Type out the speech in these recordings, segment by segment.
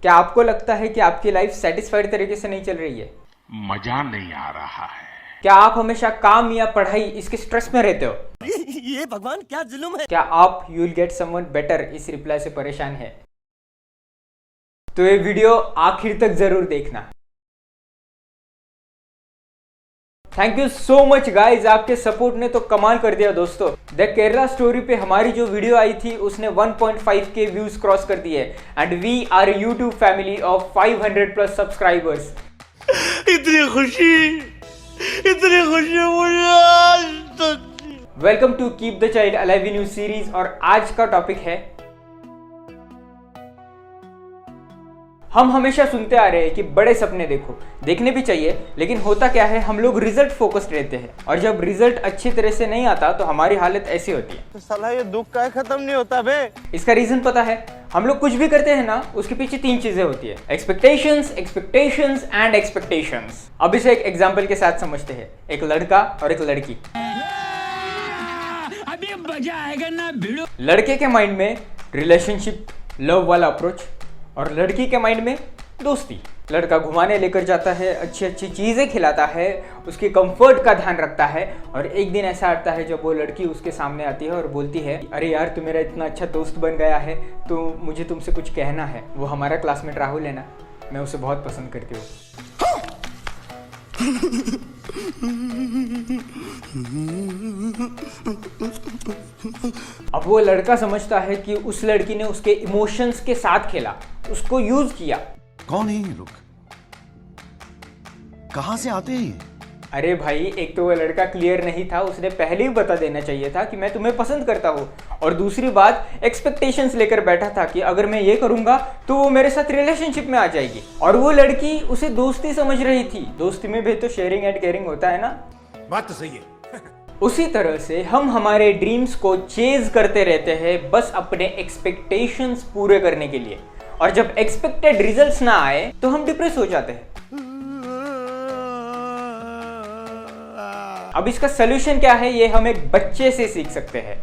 क्या आपको लगता है कि आपकी लाइफ सेटिस्फाइड तरीके से नहीं चल रही है? मजा नहीं आ रहा है। क्या आप हमेशा काम या पढ़ाई इसके स्ट्रेस में रहते हो? ये भगवान क्या जुल्म है। क्या आप you will get someone better इस रिप्लाई से परेशान है? तो ये वीडियो आखिर तक जरूर देखना। Thank you so much guys, आपके सपोर्ट ने तो कमाल कर दिया दोस्तों। द केरला स्टोरी पे हमारी जो वीडियो आई थी उसने 1.5K व्यूज क्रॉस कर दिए and we are YouTube family of 500 plus subscribers. इतनी खुशी मुझे आज तक। Welcome to keep the child alive new series और आज का टॉपिक है, हम हमेशा सुनते आ रहे हैं कि बड़े सपने देखो, देखने भी चाहिए, लेकिन होता क्या है, हम लोग रिजल्ट फोकस्ड रहते हैं और जब रिजल्ट अच्छी तरह से नहीं आता तो हमारी हालत ऐसी होती है। तो साला ये दुख का खत्म नहीं होता बे। इसका रीजन पता है? हम लोग कुछ भी करते हैं ना, उसके पीछे 3 चीजें होती है, एक्सपेक्टेशंस, एक्सपेक्टेशंस एंड एक्सपेक्टेशंस। अब इसे एक एग्जाम्पल के साथ समझते हैं, एक लड़का और एक लड़की। अभी मजा आएगा ना भिड़ो। लड़के के माइंड में रिलेशनशिप, लव वाला अप्रोच, और लड़की के माइंड में दोस्ती। लड़का घुमाने लेकर जाता है, अच्छी अच्छी चीज़ें खिलाता है, उसके कंफर्ट का ध्यान रखता है, और एक दिन ऐसा आता है जब वो लड़की उसके सामने आती है और बोलती है, अरे यार तू मेरा इतना अच्छा दोस्त बन गया है, तो मुझे तुमसे कुछ कहना है। वो हमारा क्लासमेट राहुल है ना, मैं उसे बहुत पसंद करती हूँ। अब वो लड़का समझता है कि उस लड़की ने उसके इमोशंस के साथ खेला, उसको यूज किया। कौन है ये लोग? कहां से आते हैं ये? अरे भाई, एक तो वो लड़का क्लियर नहीं था, उसने पहले ही बता देना चाहिए था कि मैं तुम्हें पसंद करता हूँ, और दूसरी बात एक्सपेक्टेशंस लेकर बैठा था कि अगर मैं ये करूंगा तो वो मेरे साथ रिलेशनशिप में आ जाएगी, और वो लड़की उसे दोस्ती समझ रही थी। दोस्ती में भी तो शेयरिंग एंड केयरिंग होता है ना। बात तो सही है। उसी तरह से हम हमारे ड्रीम्स को चेज करते रहते हैं बस अपने एक्सपेक्टेशंस पूरे करने के लिए, और जब एक्सपेक्टेड रिजल्ट्स ना आए तो हम डिप्रेस हो जाते हैं। अब इसका सलूशन क्या है, ये हम एक बच्चे से सीख सकते हैं।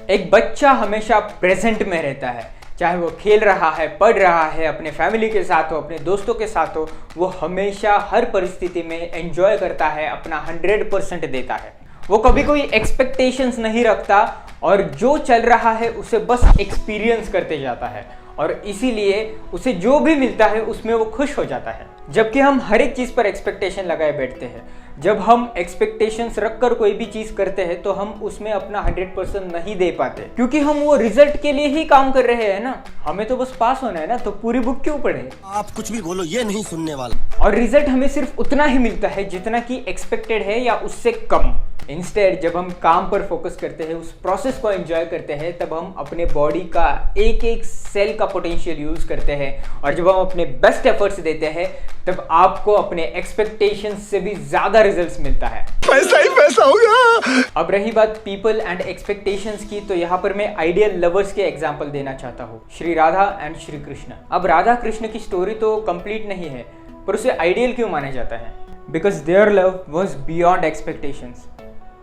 एक बच्चा हमेशा प्रेजेंट में रहता है, चाहे वो खेल रहा है, पढ़ रहा है, अपने फैमिली के साथ हो, अपने दोस्तों के साथ हो, वो हमेशा हर परिस्थिति में एंजॉय करता है, अपना 100% देता है। वो कभी कोई एक्सपेक्टेशंस नहीं रखता और जो चल रहा है उसे बस एक्सपीरियंस करते जाता है, और इसीलिए उसे जो भी मिलता है उसमें वो खुश हो जाता है। जबकि हम हर एक चीज़ पर एक्सपेक्टेशन लगाए बैठते हैं। जब हम एक्सपेक्टेशंस रखकर कोई भी चीज़ करते हैं तो हम उसमें अपना 100% नहीं दे पाते, क्योंकि हम वो रिजल्ट के लिए ही काम कर रहे हैं ना। हमें तो बस पास होना है ना, तो पूरी बुक क्यों पढ़े? आप कुछ भी बोलो, ये नहीं सुनने वाला। और रिजल्ट हमें सिर्फ उतना ही मिलता है जितना कि एक्सपेक्टेड है या उससे कम। इंस्टेड जब हम काम पर फोकस करते हैं, उस प्रोसेस को एंजॉय करते हैं, तब हम अपने बॉडी का एक एक सेल का पोटेंशियल यूज करते हैं, और जब हम अपने बेस्ट एफर्ट्स देते हैं तब आपको अपने एक्सपेक्टेशंस से भी ज्यादा रिजल्ट्स मिलता है। पैसा ही पैसा होगा। अब रही बात पीपल एंड एक्सपेक्टेशंस की, तो यहाँ पर मैं आइडियल लवर्स के एग्जाम्पल देना चाहता हूँ, श्री राधा एंड श्री कृष्ण। अब राधा कृष्ण की स्टोरी तो कंप्लीट नहीं है, पर उसे आइडियल क्यों माना जाता है? Because their love was beyond expectations.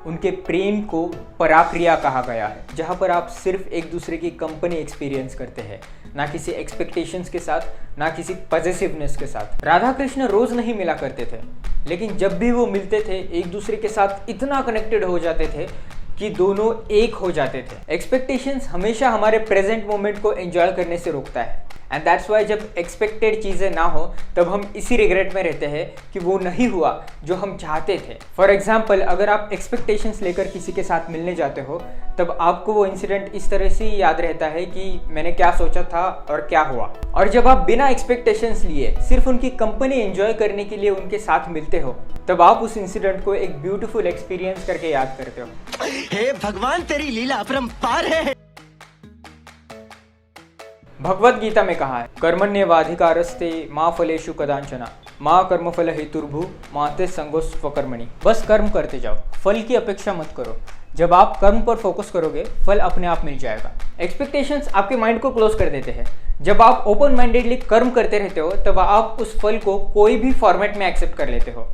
उनके प्रेम को पराक्रिया कहा गया है, जहाँ पर आप सिर्फ एक दूसरे की कंपनी एक्सपीरियंस करते हैं, ना किसी एक्सपेक्टेशंस के साथ, ना किसी पॉजिटिवनेस के साथ। राधा कृष्ण रोज नहीं मिला करते थे, लेकिन जब भी वो मिलते थे एक दूसरे के साथ इतना कनेक्टेड हो जाते थे कि दोनों एक हो जाते थे। एक्सपेक्टेशंस हमेशा हमारे प्रेजेंट मोमेंट को एंजॉय करने से रोकता है, एंड दैट्स वाई जब एक्सपेक्टेड चीज़ें ना हो तब हम इसी रिग्रेट में रहते हैं कि वो नहीं हुआ जो हम चाहते थे। फॉर एग्जाम्पल, अगर आप एक्सपेक्टेशंस लेकर किसी के साथ मिलने जाते हो तब आपको वो इंसिडेंट इस तरह से याद रहता है कि मैंने क्या सोचा था और क्या हुआ। और जब आप बिना एक्सपेक्टेशंस लिए सिर्फ उनकी कंपनी एंजॉय करने के लिए उनके साथ मिलते हो, तब आप उस इंसिडेंट को एक ब्यूटीफुल एक्सपीरियंस करके याद करते हो। हे भगवान, तेरी लीला अपरंपार है। भगवत गीता में कहा है, कर्मण्येवाधिकारस्ते मा फलेषु कदांचन माँ कर्मफल हेतुर्भु मा ते संगोस्त्वकर्मणि। बस कर्म करते जाओ, फल की अपेक्षा मत करो। जब आप कर्म पर फोकस करोगे, फल अपने आप मिल जाएगा। एक्सपेक्टेशंस आपके माइंड को क्लोज कर देते हैं। जब आप ओपन माइंडेडली कर्म करते रहते हो, तब आप उस फल को कोई भी फॉर्मेट में एक्सेप्ट कर लेते हो।